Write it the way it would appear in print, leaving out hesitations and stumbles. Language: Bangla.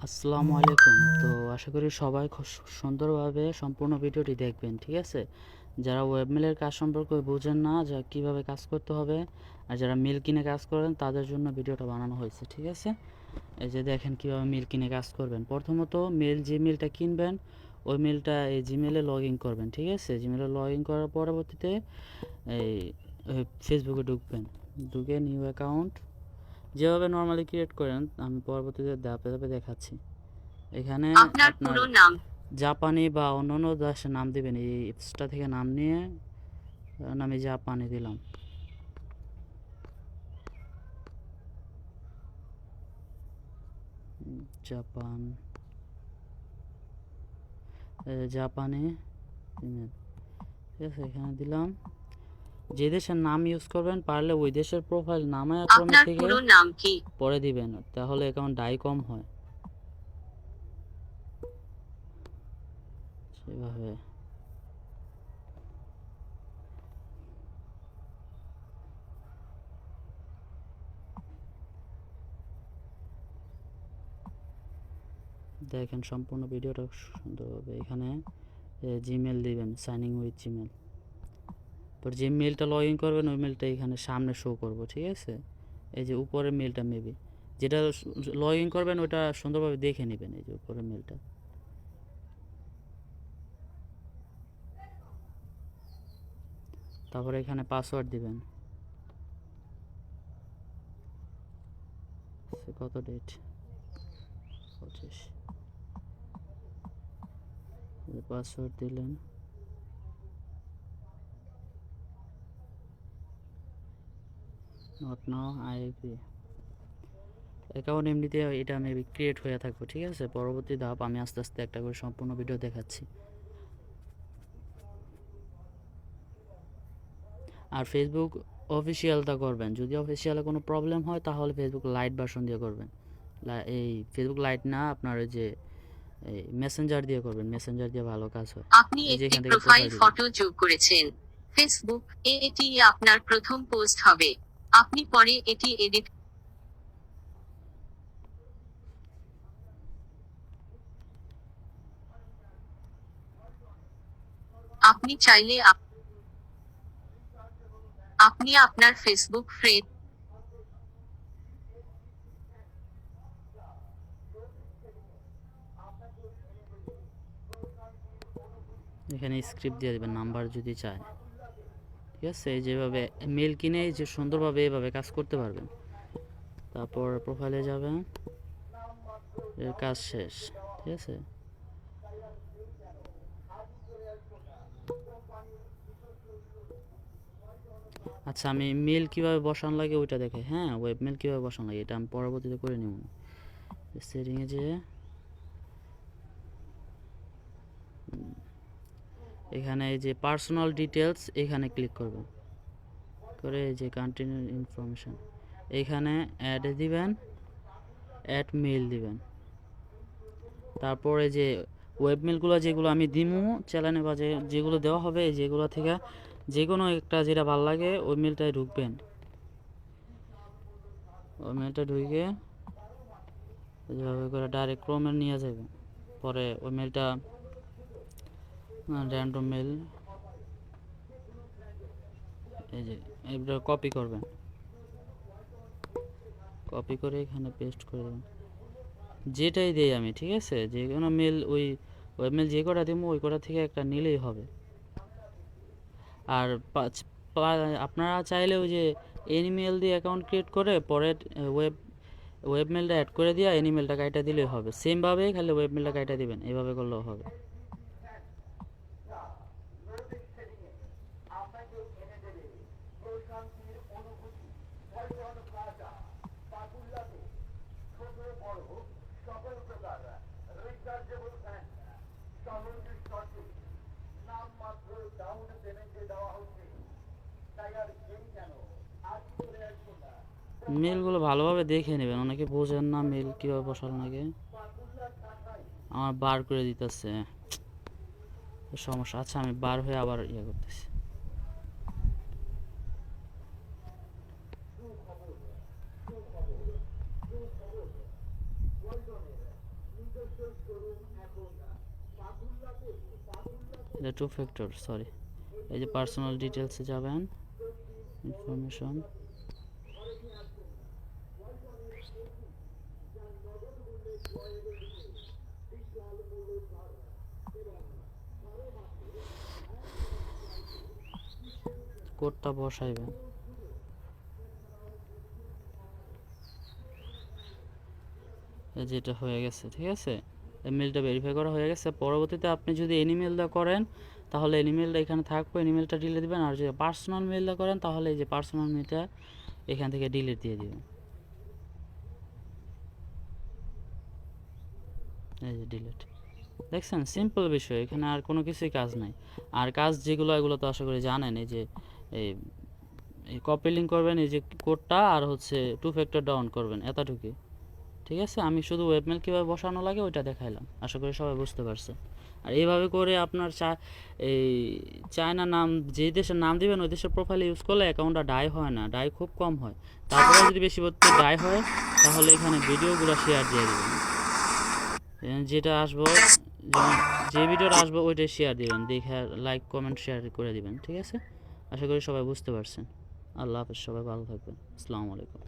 আসসালামু আলাইকুম। তো আশা করি সবাই খুব সুন্দরভাবে সম্পূর্ণ ভিডিওটি দেখবেন, ঠিক আছে? যারা ওয়েবমেলের কাজ সম্পর্কে বোঝেন না, যা কীভাবে কাজ করতে হবে, আর যারা মেল কিনে কাজ করেন তাদের জন্য ভিডিওটা বানানো হয়েছে, ঠিক আছে? এই যে দেখেন কীভাবে মেল কিনে কাজ করবেন। প্রথমত যে মেলটা কিনবেন ওই মেলটা এই জিমেলে লগ ইন করবেন, ঠিক আছে? জিমেলে লগ ইন করার পরবর্তীতে এই ফেসবুকে ঢুকবেন, ঢুকে নিউ অ্যাকাউন্ট যেভাবে নর্মালি ক্রিয়েট করেন আমি পরবর্তীতে ধাপে ধাপে দেখাচ্ছি। এখানে আপনার আপনার পুরো নাম। জাপানি বা অন্যান্য দেশের নাম দিবেন। এই অ্যাপসটা থেকে নাম নিয়ে আমি জাপানি দিলাম। জাপান, জাপানি ইমেল, ঠিক আছে? এখানে দিলাম। যে দেশের নাম ইউজ করবেন পারলে ওই দেশের প্রোফাইল নামে ক্রমে আপনার থেকে পুরো নাম কি? পরে দিবেন, তাহলে অ্যাকাউন্ট ডাই কম হয়। সেভাবে দেখেন সম্পূর্ণ ভিডিওটা সুন্দরভাবে। এখানে জিমেল দিবেন, সাইনিং উইথ জিমেল। পর যে মেলটা লগ ইন করবেন ওই মেলটা এখানে সামনে শো করব, ঠিক আছে? এই যে উপরের মেলটা মেবি যেটা লগ ইন করবেন ওটা সুন্দরভাবে দেখে নেবেন। এই যে উপরের মেলটা, তারপরে এখানে পাসওয়ার্ড দিবেন। কত ডেট? 25। পাসওয়ার্ড দিলেন। Not now, I agree. Account এমনিতে এটা মেবি ক্রিয়েট হয়ে থাকবে, ঠিক আছে? পরবর্তী ধাপ আমি আস্তে আস্তে একটা করে সম্পূর্ণ ভিডিও দেখাচ্ছি। আর ফেসবুক অফিসিয়ালটা করবেন। যদি অফিসিয়ালে কোনো প্রবলেম হয় তাহলে ফেসবুক লাইট ভার্সন দিয়ে করবেন। এই ফেসবুক লাইট না, আপনার ওই যে এই মেসেঞ্জার দিয়ে করবেন। মেসেঞ্জার দিয়ে ভালো কাজ হয়। আপনি এই যে একটি এখান থেকে প্রোফাইল প্রোফাইল দিবেন। ফটো যোগ করেছেন। ফেসবুক এটি আপনার প্রথম পোস্ট হবে। আপনি পরে এটি এডিট। আপনি চাইলে আপনি আপনার ফেসবুক ফ্রেন্ড এখানে স্ক্রিপ্ট দিয়ে দেবেন নাম্বার যদি চায়, ঠিক আছে? যেভাবে মেল কিনে যে সুন্দরভাবে এভাবে কাজ করতে পারবেন। তারপর প্রোফাইলে যাবেন, এর কাজ শেষ, ঠিক আছে? আচ্ছা, আমি মেল কিভাবে বসানো লাগে ওইটা দেখে, হ্যাঁ, ওয়েব মেল কিভাবে বসানো লাগে এটা আমি পরবর্তীতে করে নেব। সেটিংয়ে যেয়ে এখানে এই যে পার্সোনাল ডিটেলস এখানে ক্লিক করবেন, করে এই যে কন্টিনিউ ইনফরমেশন এখানে অ্যাড দিবেন, অ্যাড মেল দিবেন। তারপরে যে ওয়েব মেলগুলো যেগুলো আমি দিমু চ্যানেলে বা যেগুলো দেওয়া হবে যেগুলো থেকে যে কোনো একটা যেটা ভালো লাগে ওই মেলটায় ঢুকবেন। ওই মেলটা ঢুকে যেভাবে করে ডাইরেক্ট ক্রোমে নিয়ে যাবেন। পরে ওই মেলটা র্যান্ডম মেল এই যে এইটা কপি করবেন, কপি করে এখানে পেস্ট করে দেবেন। যেটাই দেই আমি, ঠিক আছে? যে কোনো মেল ওই ওয়েব মেল যে কটা দিব ওই কটা থেকে একটা নিলেই হবে। আর আপনারা চাইলে ওই যে এনিমেল দিয়ে অ্যাকাউন্ট ক্রিয়েট করে পরে ওয়েব ওয়েব মেলটা অ্যাড করে দিয়ে এনিমেলটা কাইটা দিলেই হবে। সেমভাবে খালি ওয়েব মেলটা কাইটা দিবেন, এইভাবে করলেও হবে। মেলগুলো ভালোভাবে দেখে নেবেন, অনেকে বোঝেন না মেল কীভাবে বসানো লাগে। আমার বার করে দিতেছে সমস্যা। আচ্ছা, আমি বার হয়ে আবার ইয়ে করতেছি। এটা টু ফ্যাক্টর, সরি। এই যে পার্সোনাল ডিটেলসে যাবেন, ইনফরমেশন, কোডটা বসাইবেন। এই যে এটা হয়ে গেছে, ঠিক আছে, ইমেলটা ভেরিফাই করা হয়ে গেছে। পরবর্তীতে আপনি যদি এনিমেলটা করেন তাহলে এনিমেলটা এখানে থাকবে, এনিমেলটা ডিলিট দিবেন। আর যদি পার্সোনাল মেলটা করেন তাহলে এই যে পার্সোনাল মেলটা এখান থেকে ডিলিট দিয়ে দিবেন। এই যে ডিলিট, দেখছেন সিম্পল বিষয়, এখানে আর কোনো কিছুই কাজ নাই। আর কাজ যেগুলো এগুলো তো আশা করি জানেন। এই যে এই এই কপি লিঙ্ক করবেন, এই যে কোডটা, আর হচ্ছে টু ফ্যাক্টরটা অন করবেন, এতটুকুই। ঠিক আছে, আমি শুধু ওয়েবমেল কীভাবে বসানো লাগে ওইটা দেখাইলাম, আশা করি সবাই বুঝতে পারছে। আর এইভাবে করে আপনার এই চায়না নাম, যে দেশের নাম দিবেন ওই দেশের প্রোফাইল ইউজ করলে অ্যাকাউন্টটা ডাই হয় না, ডাই খুব কম হয়। তারপরে যদি বেশি বলতে ডাই হয় তাহলে এখানে ভিডিওগুলো শেয়ার দিয়ে দেবেন। যেটা আসবো, যেমন যে ভিডিওটা আসবো ওইটাই শেয়ার দিবেন, দেখে লাইক কমেন্ট শেয়ার করে দিবেন। ঠিক আছে, আশা করি সবাই বুঝতে পারছেন। আল্লাহ হাফেজ, সবাই ভালো থাকবেন। আসসালামু আলাইকুম।